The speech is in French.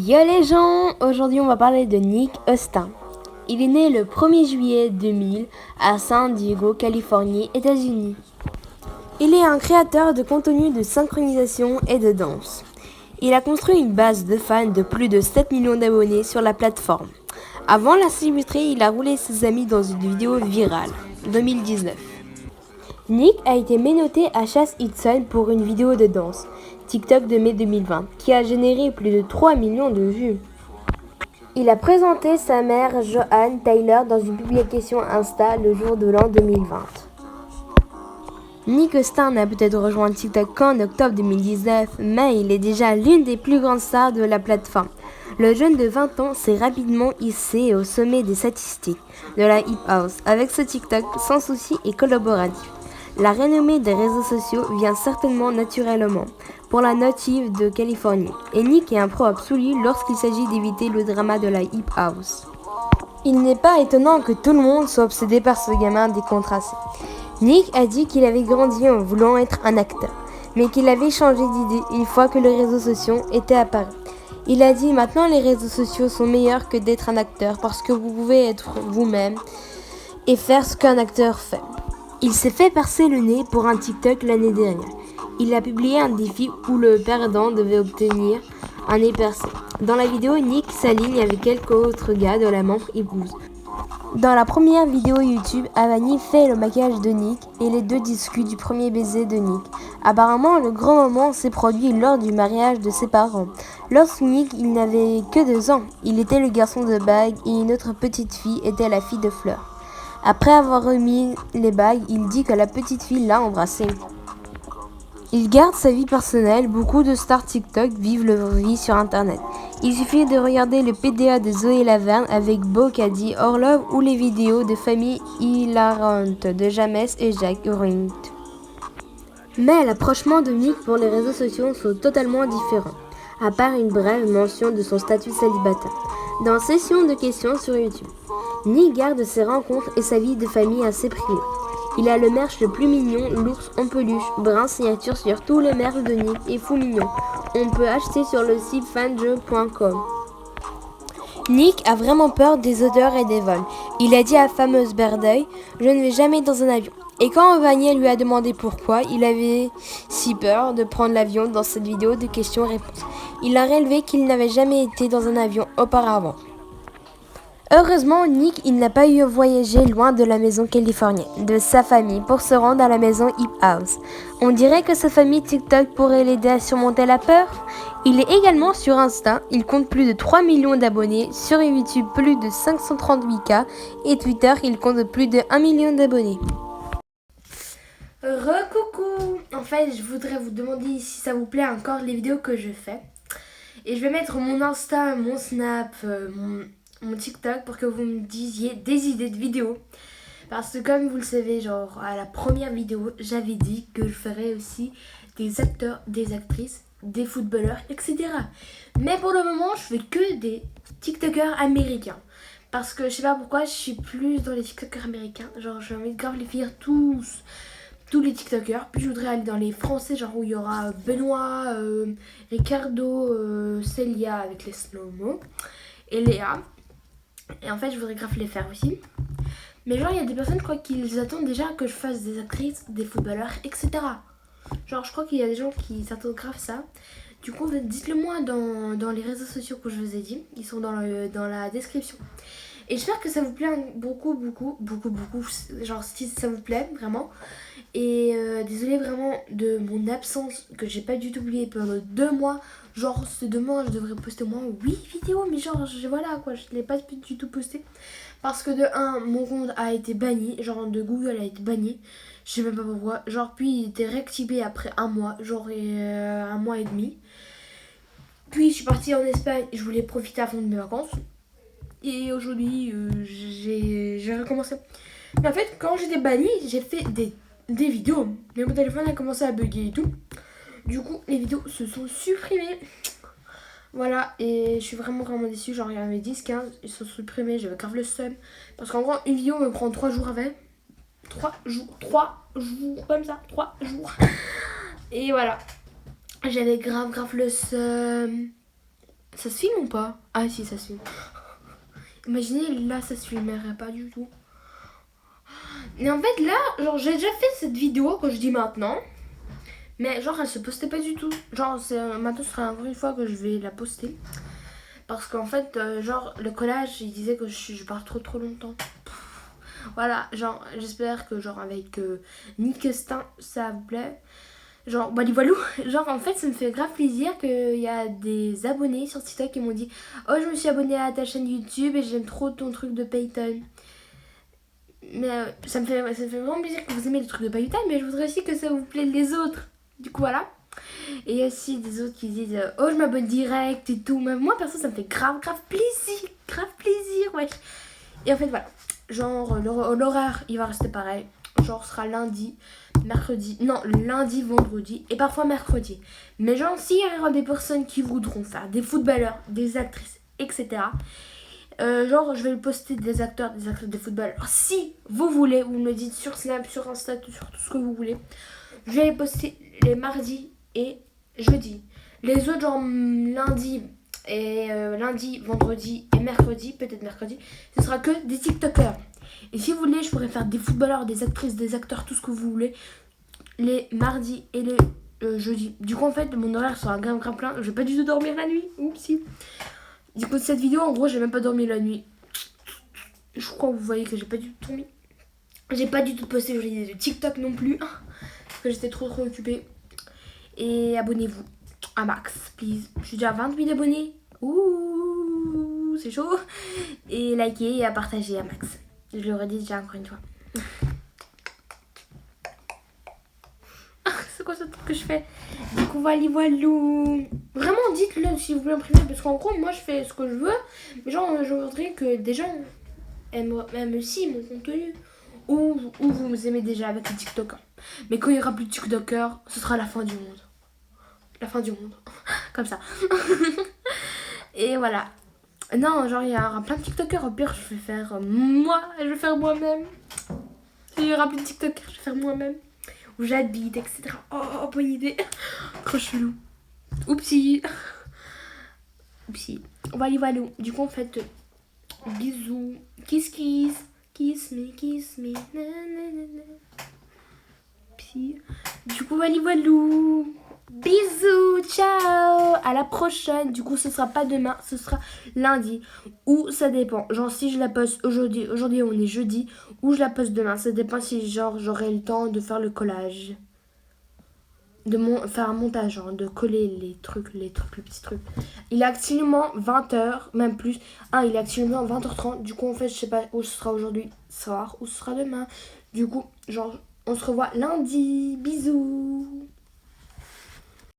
Yo les gens, aujourd'hui on va parler de Nick Austin. Il est né le 1er juillet 2000 à San Diego, Californie, États-Unis. Il est un créateur de contenu de synchronisation et de danse. Il a construit une base de fans de plus de 7 millions d'abonnés sur la plateforme. Avant la célébrité, il a roulé ses amis dans une vidéo virale, 2019. Nick a été menotté à Chase Hudson pour une vidéo de danse, TikTok de mai 2020, qui a généré plus de 3 millions de vues. Il a présenté sa mère Joanne Taylor dans une publication Insta le jour de l'an 2020. Nick Austin a peut-être rejoint TikTok qu'en octobre 2019, mais il est déjà l'une des plus grandes stars de la plateforme. Le jeune de 20 ans s'est rapidement hissé au sommet des statistiques de la Hip House avec ce TikTok sans souci et collaboratif. La renommée des réseaux sociaux vient certainement naturellement pour la native de Californie, et Nick est un pro absolu lorsqu'il s'agit d'éviter le drama de la Hip House. Il n'est pas étonnant que tout le monde soit obsédé par ce gamin décontracté. Nick a dit qu'il avait grandi en voulant être un acteur, mais qu'il avait changé d'idée une fois que les réseaux sociaux étaient apparus. Il a dit maintenant les réseaux sociaux sont meilleurs que d'être un acteur parce que vous pouvez être vous-même et faire ce qu'un acteur fait. Il s'est fait percer le nez pour un TikTok l'année dernière. Il a publié un défi où le perdant devait obtenir un nez percé. Dans la vidéo, Nick s'aligne avec quelques autres gars de la membre épouse. Dans la première vidéo YouTube, Avani fait le maquillage de Nick et les deux discutent du premier baiser de Nick. Apparemment, le grand moment s'est produit lors du mariage de ses parents. Lorsque Nick il n'avait que 2 ans, il était le garçon de bague et une autre petite fille était la fille de fleurs. Après avoir remis les bagues, il dit que la petite fille l'a embrassé. Il garde sa vie personnelle, beaucoup de stars TikTok vivent leur vie sur internet. Il suffit de regarder le PDA de Zoé Laverne avec Beau Caddy, Orlov ou les vidéos de famille hilarantes de James et Jack Ring. Mais l'approchement de Nick pour les réseaux sociaux sont totalement différents, à part une brève mention de son statut célibataire. Dans Session de questions sur YouTube, Nick garde ses rencontres et sa vie de famille assez privée. Il a le merch le plus mignon, l'ours en peluche, brun signature sur tous les merch de Nick et fou mignon. On peut acheter sur le site fanjeu.com. Nick a vraiment peur des odeurs et des vols. Il a dit à fameuse Birthday, je ne vais jamais dans un avion. Et quand Vanier lui a demandé pourquoi il avait si peur de prendre l'avion dans cette vidéo de questions-réponses, il a relevé qu'il n'avait jamais été dans un avion auparavant. Heureusement, Nick il n'a pas eu à voyager loin de la maison californienne, de sa famille, pour se rendre à la maison Hip House. On dirait que sa famille TikTok pourrait l'aider à surmonter la peur. Il est également sur Insta, il compte plus de 3 millions d'abonnés, sur YouTube plus de 538K et Twitter il compte plus de 1 million d'abonnés. Recoucou. En fait, je voudrais vous demander si ça vous plaît encore les vidéos que je fais. Et je vais mettre mon Insta, mon Snap, mon TikTok pour que vous me disiez des idées de vidéos. Parce que comme vous le savez, genre à la première vidéo, j'avais dit que je ferais aussi des acteurs, des actrices, des footballeurs, etc. Mais pour le moment, je fais que des TikTokers américains. Parce que je sais pas pourquoi, je suis plus dans les TikTokers américains. Genre j'ai envie de grave les finir tous les TikTokers. Puis je voudrais aller dans les français, genre où il y aura Benoît, Ricardo, Célia avec les slow-mo et Léa. Et en fait, je voudrais grave les faire aussi. Mais genre, il y a des personnes, je crois qu'ils attendent déjà que je fasse des actrices, des footballeurs, etc. Genre, je crois qu'il y a des gens qui s'attendent grave ça. Du coup, dites-le moi dans les réseaux sociaux que je vous ai dit. Ils sont dans la description. Et j'espère que ça vous plaît beaucoup. Genre, si ça vous plaît, vraiment. Et désolée vraiment de mon absence que j'ai pas du tout oublié pendant 2 mois. Genre, ce 2 mois, je devrais poster au moins 8 vidéos. Mais genre, voilà quoi, je l'ai pas du tout posté. Parce que de 1, mon compte a été banni. Genre, de Google a été banni. Je sais même pas pourquoi. Genre, puis il était réactivé après 1 mois. Genre, 1 mois et demi. Puis je suis partie en Espagne. Je voulais profiter à fond de mes vacances. Et aujourd'hui, j'ai recommencé. Mais en fait, quand j'étais bannie, j'ai fait des vidéos. Mais mon téléphone a commencé à bugger et tout. Du coup, les vidéos se sont supprimées. Voilà, et je suis vraiment déçue. Genre, il y en avait 10, 15, ils sont supprimés. J'avais grave le seum. Parce qu'en gros, une vidéo me prend 3 jours avec. 3 jours, comme ça, 3 jours. Et voilà. J'avais grave le seum. Ça se filme ou pas? Ah si, ça se filme. Imaginez, là, ça se filmerait pas du tout. Mais en fait, là, genre, j'ai déjà fait cette vidéo que je dis maintenant. Mais genre, elle se postait pas du tout. Genre, maintenant, ce sera encore une fois que je vais la poster. Parce qu'en fait, genre, le collage, il disait que je pars trop longtemps. Voilà, genre, j'espère que, genre, avec Nick Stein, ça vous plaît. Genre, bah, voilà. Genre, en fait, ça me fait grave plaisir qu'il y a des abonnés sur TikTok qui m'ont dit: oh, je me suis abonnée à ta chaîne YouTube et j'aime trop ton truc de Payton. Mais ça me fait vraiment plaisir que vous aimez le truc de Payton, mais je voudrais aussi que ça vous plaise les autres. Du coup, voilà. Et il y a aussi des autres qui disent oh, je m'abonne direct et tout. Mais moi, perso, ça me fait grave plaisir. Grave plaisir, wesh. Et en fait, voilà. Genre, l'horaire, il va rester pareil. Genre, ce sera lundi, mercredi. Non, lundi, vendredi et parfois mercredi. Mais genre, s'il y aura des personnes qui voudront faire des footballeurs, des actrices, etc. Genre, je vais le poster des acteurs, des footballeurs. Si vous voulez, vous me le dites sur Snap, sur Insta, sur tout ce que vous voulez. Je vais les poster les mardis et jeudi. Les autres, genre lundi, vendredi et mercredi, peut-être mercredi, ce sera que des TikTokers. Et si vous voulez, je pourrais faire des footballeurs, des actrices, des acteurs, tout ce que vous voulez, les mardis et les jeudis. Du coup, en fait, mon horaire sera grave plein. Je vais pas du tout dormir la nuit. Oupsie. Du coup, cette vidéo, en gros, j'ai même pas dormi la nuit. Je crois que vous voyez que j'ai pas du tout dormi. J'ai pas du tout posté de TikTok non plus. Parce que j'étais trop occupée. Et abonnez-vous à Max, please. Je suis déjà à 28 abonnés. Ouh, c'est chaud. Et likez et à partager à Max. Je le redis déjà encore une fois. C'est quoi ce truc que je fais? Du coup, voilà. Vraiment, dites-le si vous voulez imprimer. Parce qu'en gros, moi, je fais ce que je veux. Mais genre, je voudrais que des gens aiment aussi mon contenu. Ou vous aimez déjà avec les TikTokers. Mais quand il n'y aura plus de TikTokers, ce sera la fin du monde. La fin du monde. Comme ça. Et voilà. Non, genre, il y aura plein de TikTokers. Au pire, je vais faire moi-même. S'il y aura plus de TikTokers, je vais faire moi-même. Où j'habite, etc. Oh, bonne idée. Trop chelou. Oupsie. Oupsie. Voilà. Du coup, en fait, bisous. Kiss. Kiss me. Nanana. Oupsie. Du coup, voilà. Bisous, ciao, à la prochaine. Du coup, ce sera pas demain, ce sera lundi. Ou ça dépend. Genre, si je la poste aujourd'hui on est jeudi, ou je la poste demain. Ça dépend si, genre, j'aurai le temps de faire le collage. Faire un montage, genre, de coller les petits trucs. Il est actuellement 20h, même plus. Il est actuellement 20h30. Du coup, en fait, je sais pas où ce sera aujourd'hui soir, ou ce sera demain. Du coup, genre, on se revoit lundi. Bisous.